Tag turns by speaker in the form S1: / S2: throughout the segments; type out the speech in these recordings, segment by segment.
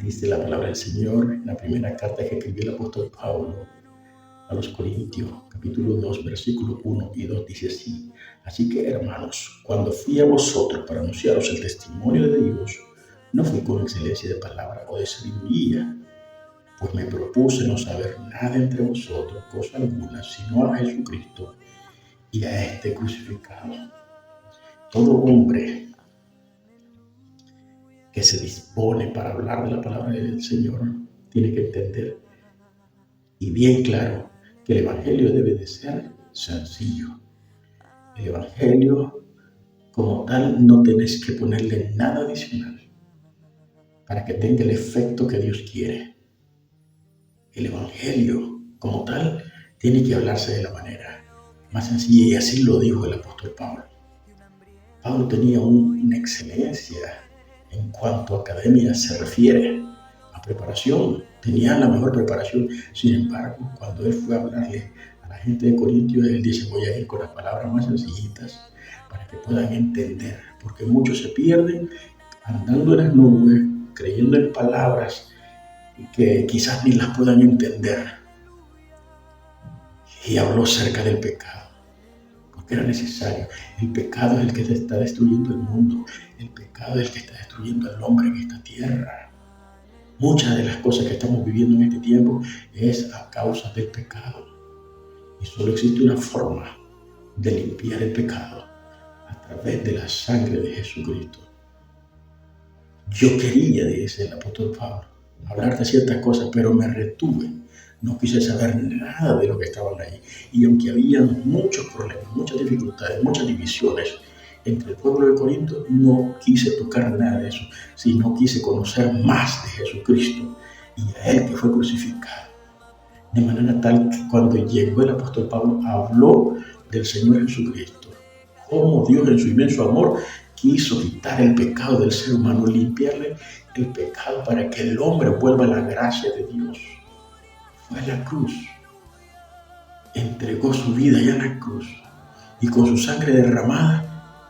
S1: Dice la palabra del Señor en la primera carta que escribió el apóstol Pablo a los Corintios, capítulo 2, versículos 1 y 2, dice así: así que, hermanos, cuando fui a vosotros para anunciaros el testimonio de Dios, no fui con excelencia de palabra o de sabiduría, pues me propuse no saber nada entre vosotros, cosa alguna, sino a Jesucristo y a este crucificado. Todo hombre que se dispone para hablar de la palabra del Señor tiene que entender, y bien claro, que el Evangelio debe de ser sencillo. El Evangelio, como tal, no tenés que ponerle nada adicional para que tenga el efecto que Dios quiere. El Evangelio, como tal, tiene que hablarse de la manera más sencilla, y así lo dijo el apóstol Pablo. Pablo tenía una excelencia en cuanto a academia se refiere, a preparación. Tenía la mejor preparación. Sin embargo, cuando él fue a hablarle a la gente de Corintios, él dice: voy a ir con las palabras más sencillitas para que puedan entender, porque muchos se pierden andando en las nubes, creyendo en palabras que quizás ni las puedan entender. Y habló acerca del pecado, porque era necesario. El pecado es el que está destruyendo el mundo. El pecado es el que está destruyendo al hombre en esta tierra. Muchas de las cosas que estamos viviendo en este tiempo es a causa del pecado. Y solo existe una forma de limpiar el pecado: a través de la sangre de Jesucristo. Yo quería, dice el apóstol Pablo, hablar de ciertas cosas, pero me retuve. No quise saber nada de lo que estaban ahí. Y aunque había muchos problemas, muchas dificultades, muchas divisiones entre el pueblo de Corinto, no quise tocar nada de eso, sino quise conocer más de Jesucristo y a Él que fue crucificado. De manera tal que cuando llegó el apóstol Pablo, habló del Señor Jesucristo, cómo Dios en su inmenso amor quiso quitar el pecado del ser humano, limpiarle el pecado para que el hombre vuelva a la gracia de Dios. Fue a la cruz, entregó su vida ya en la cruz, y con su sangre derramada,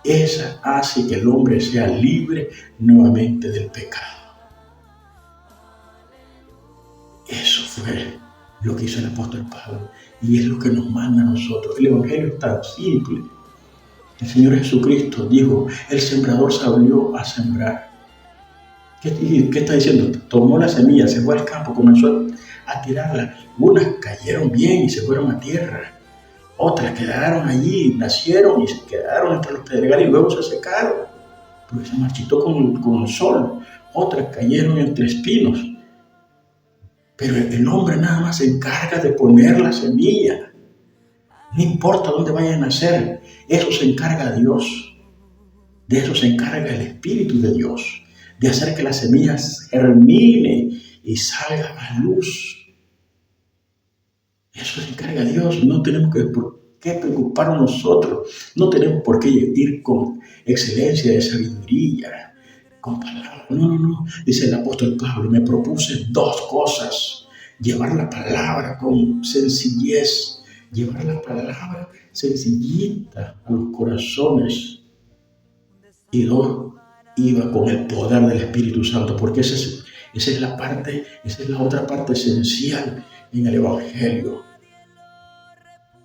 S1: esa hace que el hombre sea libre nuevamente del pecado. Eso fue lo que hizo el apóstol Pablo, y es lo que nos manda a nosotros. El Evangelio es tan simple. El Señor Jesucristo dijo: el sembrador salió a sembrar. ¿Qué está diciendo? Tomó la semilla, se fue al campo, comenzó a tirarla. Unas cayeron bien y se fueron a tierra. Otras quedaron allí, nacieron y se quedaron entre los pedregales y luego se secaron, porque se marchitó con el sol. Otras cayeron entre espinos. Pero el hombre nada más se encarga de poner la semilla. No importa dónde vaya a nacer, eso se encarga Dios. De eso se encarga el Espíritu de Dios, de hacer que la semilla germine y salga a luz. Eso se encarga Dios. No tenemos por qué preocuparnos nosotros. No tenemos por qué ir con excelencia de sabiduría, con palabras. No. Dice el apóstol Pablo: me propuse dos cosas: llevar la palabra con sencillez, llevar la palabra sencillita a los corazones. Y dos, iba con el poder del Espíritu Santo, porque esa es la otra parte esencial en el Evangelio.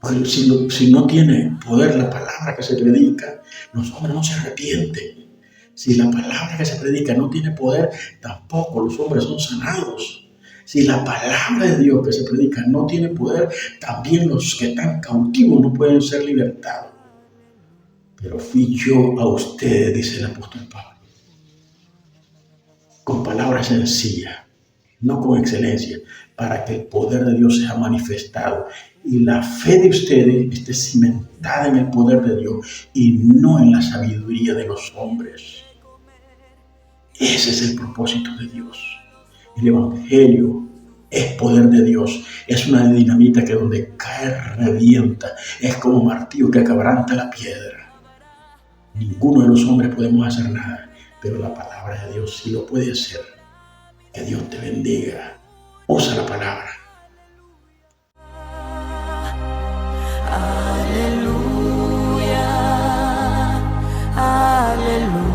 S1: Porque si no tiene poder la palabra que se predica, los hombres no se arrepienten. Si la palabra que se predica no tiene poder, tampoco los hombres son sanados. Si la palabra de Dios que se predica no tiene poder, también los que están cautivos no pueden ser libertados. Pero fui yo a ustedes, dice el apóstol Pablo, con palabras sencillas, no con excelencia, para que el poder de Dios sea manifestado y la fe de ustedes esté cimentada en el poder de Dios y no en la sabiduría de los hombres. Ese es el propósito de Dios. El Evangelio es poder de Dios. Es una dinamita que donde cae revienta. Es como un martillo que quebranta la piedra. Ninguno de los hombres podemos hacer nada, pero la palabra de Dios sí lo puede hacer. Que Dios te bendiga. Usa la palabra.
S2: Aleluya, aleluya.